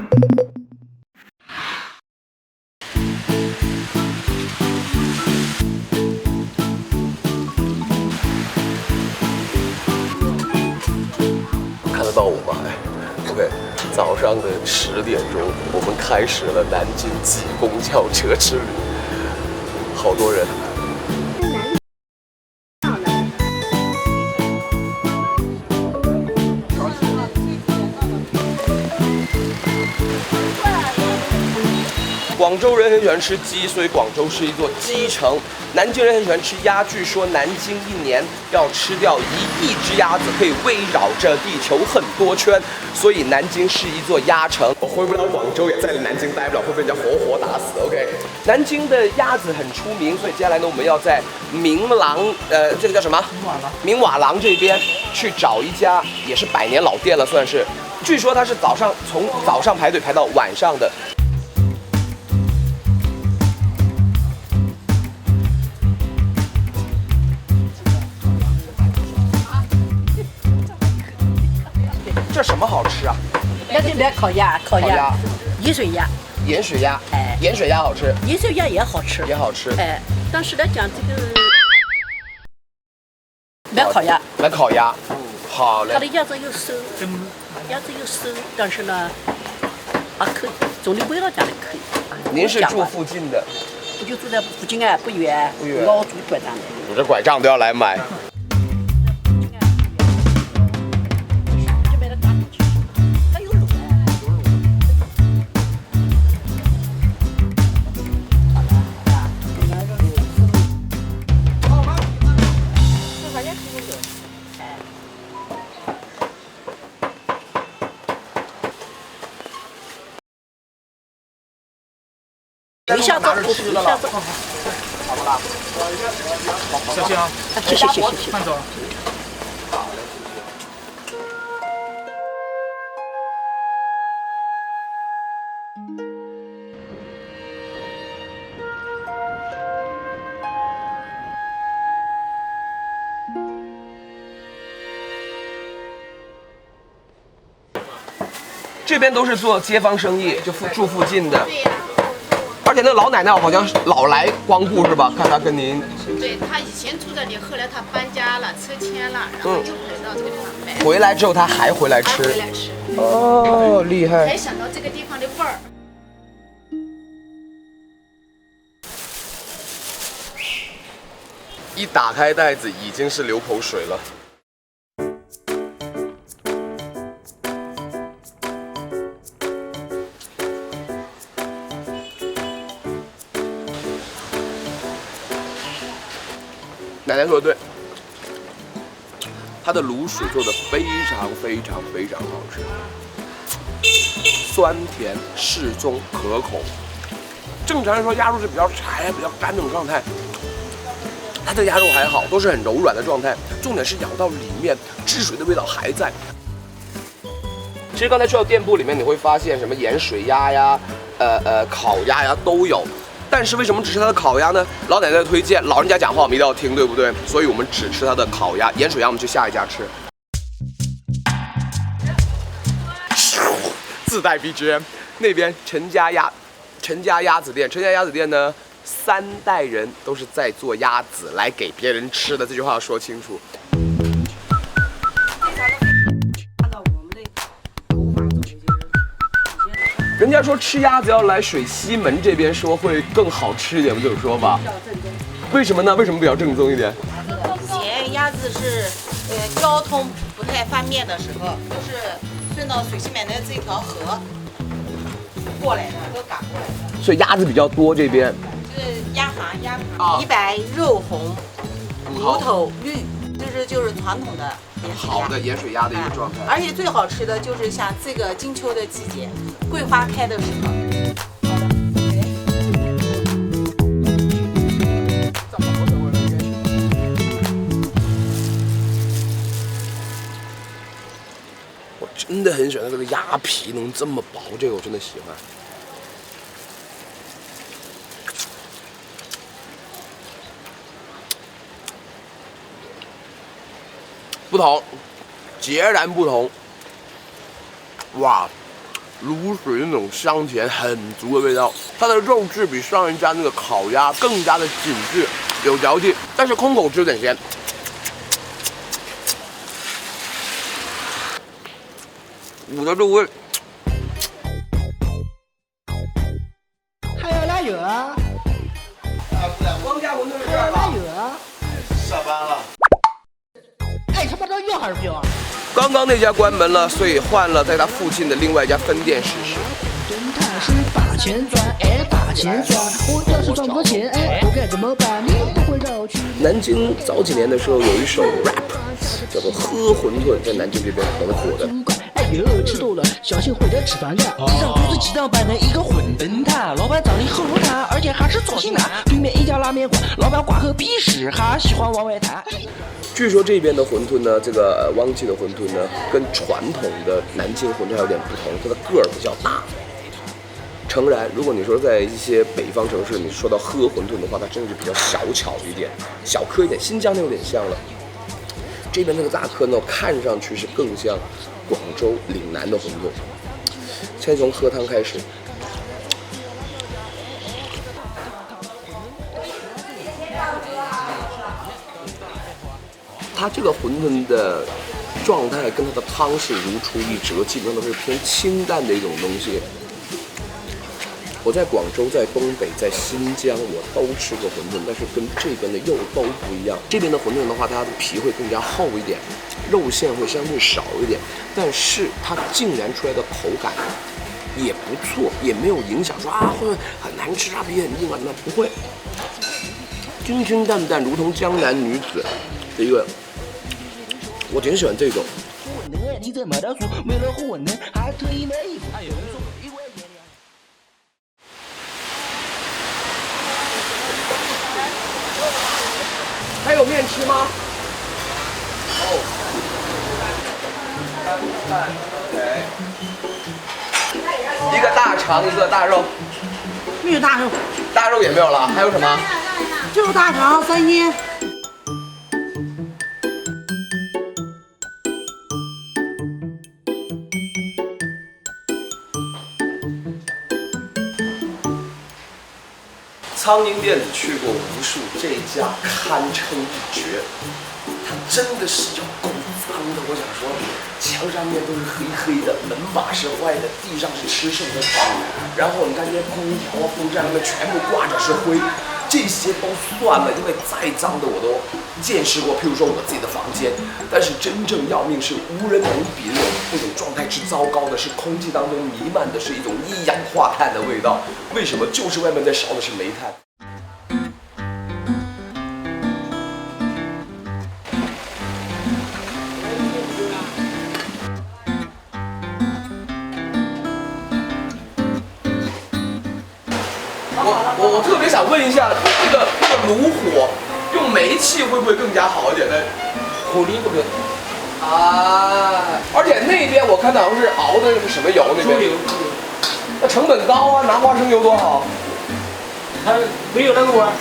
看得到我吗？哎 ，OK， 早上的10点钟，我们开始了南京挤公交车之旅，好多人。 广州人很喜欢吃鸡，所以广州是一座鸡城。南京人很喜欢吃鸭，据说南京一年要吃掉1亿只鸭子，可以围绕着地球很多圈，所以南京是一座鸭城。我回不了广州，也在南京待不了，会被人家活活打死。OK， 南京的鸭子很出名，所以接下来呢，我们要在明廊，这个叫什么？明瓦廊这边去找一家也是100年老店了，算是。据说它是从早上排队排到晚上的。 这什么好吃啊？那烤鸭，盐水鸭，盐水鸭，哎，盐水鸭好吃，盐水鸭也好吃，也好吃，哎，但是来讲这个买烤鸭，买烤鸭，好嘞。它的鸭子又瘦，但是呢，还可以，总的味道讲的可以。您是住附近的？我就住在附近啊，不远，不远。我拄拐杖的，拄着拐杖都要来买。 一下子，好不啦？小心啊！谢谢。慢走。这边都是做街坊生意，就住附近的。而且那老奶奶好像老来光顾是吧？看她跟您。对，她以前住这里，后来她搬家了，拆迁了，然后又回到这个地方卖。回来之后她还回来吃。还回来吃。哦，厉害。才想到这个地方的味儿。一打开袋子已经是流口水了。 奶奶说的对，它的卤水做的非常好吃，酸甜适中可口。正常来说，鸭肉是比较柴、比较干这种状态，它的鸭肉还好，都是很柔软的状态。重点是咬到里面，汁水的味道还在。其实刚才去到店铺里面，你会发现什么盐水鸭呀、烤鸭呀都有。 但是为什么只吃它的烤鸭呢？老奶奶的推荐，老人家讲话我们一定要听，对不对？所以我们只吃它的烤鸭，盐水鸭我们去下一家吃。自带 BGM， 那边陈家鸭子店，陈家鸭子店呢，3代人都是在做鸭子来给别人吃的，这句话要说清楚。 人家说吃鸭子要来水西门这边说会更好吃一点，不这种说法？为什么呢？为什么比较正宗一点？以前鸭子是交通不太方便的时候，都是顺到水西门的这条河过来的，都赶过来的。所以鸭子比较多这边。就是鸭皮白肉红，骨头绿，就是传统的盐水鸭。好的盐水鸭的一个状态。而且最好吃的就是像这个金秋的季节，桂花开的时候。 真的很喜欢它这个鸭皮能这么薄，这个我真的喜欢。不同，截然不同。哇，卤水那种香甜很足的味道。它的肉质比上一家那个烤鸭更加的紧致，有嚼劲，但是空口吃有点咸。五的入味。还要腊肉啊？王家馄饨是这还要腊儿吧？肉啊？下班了。哎，他妈的要还是不要？刚刚那家关门了，所以换了在他附近的另外一家分店试试。侦探是把钱赚，哎，把钱赚。我要是赚不到钱，哎，我该怎么办？你不会绕去。南京早几年的时候有一首 rap， 叫做《喝馄饨》，在南京这边很火的。哎呦，吃多了小心会得吃饭的。地上都是鸡蛋拌的一个馄饨摊，老板长得很好看，而且还是造型男。对面一家拉面馆，老板挂个鼻屎，还喜欢往外弹。据说这边的馄饨呢，这个汪记的馄饨呢，跟传统的南京馄饨还有点不同，它的个儿比较大。诚然，如果你说在一些北方城市，你说到喝馄饨的话，它真的是比较小巧一点，小颗一点，新疆那有点像了。这边那个大颗呢，看上去是更像广州岭南的馄饨。先从喝汤开始。它这个馄饨的状态跟它的汤是如出一辙，基本上都是偏清淡的一种东西。我在广州、在东北、在新疆，我都吃过馄饨，但是跟这边的又都不一样。这边的馄饨的话，它的皮会更加厚一点，肉馅会相对少一点，但是它竟然出来的口感也不错，也没有影响说啊会很难吃啊，皮很硬啊，那不会，清清淡淡，如同江南女子的一个。我挺喜欢这种。你怎么的说？为了喝馄饨还特意买衣服。哎呦，还有面吃吗？哦。一个大肠，一个大肉。没有大肉，大肉也没有了，还有什么？就是大肠3斤。苍蝇店子去过无数，这家堪称一绝。它真的是有够脏的，我想说，墙上面都是黑黑的，门把是坏的，地上是吃剩的纸，然后你看这些空调啊、风扇上面全部挂着是灰，这些都算了，因为再脏的我都见识过，譬如说我自己的房间。但是真正要命是无人能比那种状态之糟糕的，是空气当中弥漫的是一种一氧化碳的味道。为什么？就是外面在烧的是煤炭。我特别想问一下，这个炉火用煤气会不会更加好一点呢？火力不可啊！而且那边我看到好像是熬的那个什么油那边，猪油，那成本高啊，拿花生油多好。它没有那个味儿。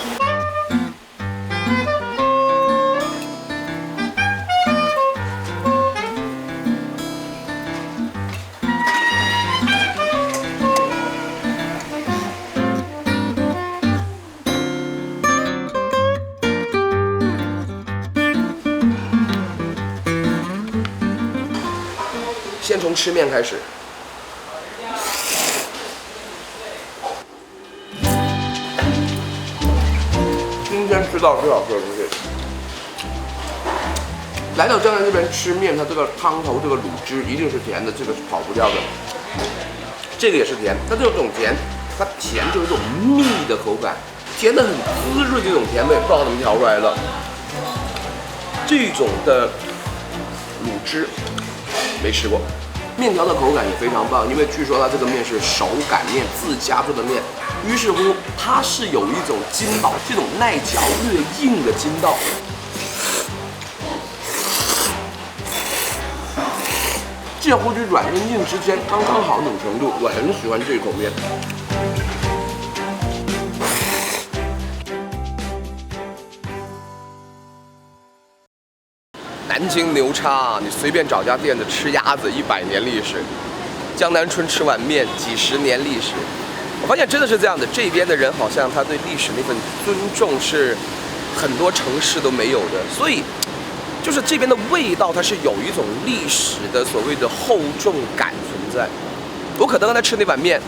先从吃面开始。今天吃到最好吃的东西。来到江南这边吃面，它这个汤头这个卤汁一定是甜的，这个是跑不掉的。这个也是甜，它这种甜，它甜就是一种蜜的口感，甜的很滋润，这种甜味不知道怎么调出来的。这种的卤汁没吃过。面条的口感也非常棒，因为据说它这个面是手擀面，自家做的面，于是乎它是有一种筋道，这种耐嚼略硬的筋道。介乎于软跟硬之间刚刚好那种程度，我很喜欢这口面。南京牛叉，你随便找家店子吃鸭子，100年历史。江南春吃碗面，几十年历史。我发现真的是这样的，这边的人好像他对历史那份尊重是很多城市都没有的，所以就是这边的味道，它是有一种历史的所谓的厚重感存在。我可能刚才吃那碗面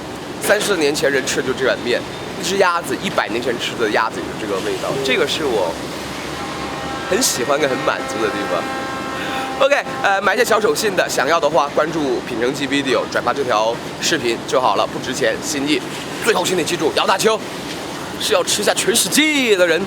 ，30年前人吃就这碗面，一只鸭子100年前吃的鸭子也是这个味道，这个是我很喜欢跟很满足的地方。OK， 买些小手信的，想要的话关注品城记 video， 转发这条视频就好了，不值钱，心意。最后请你记住，姚大秋是要吃下全世界的人。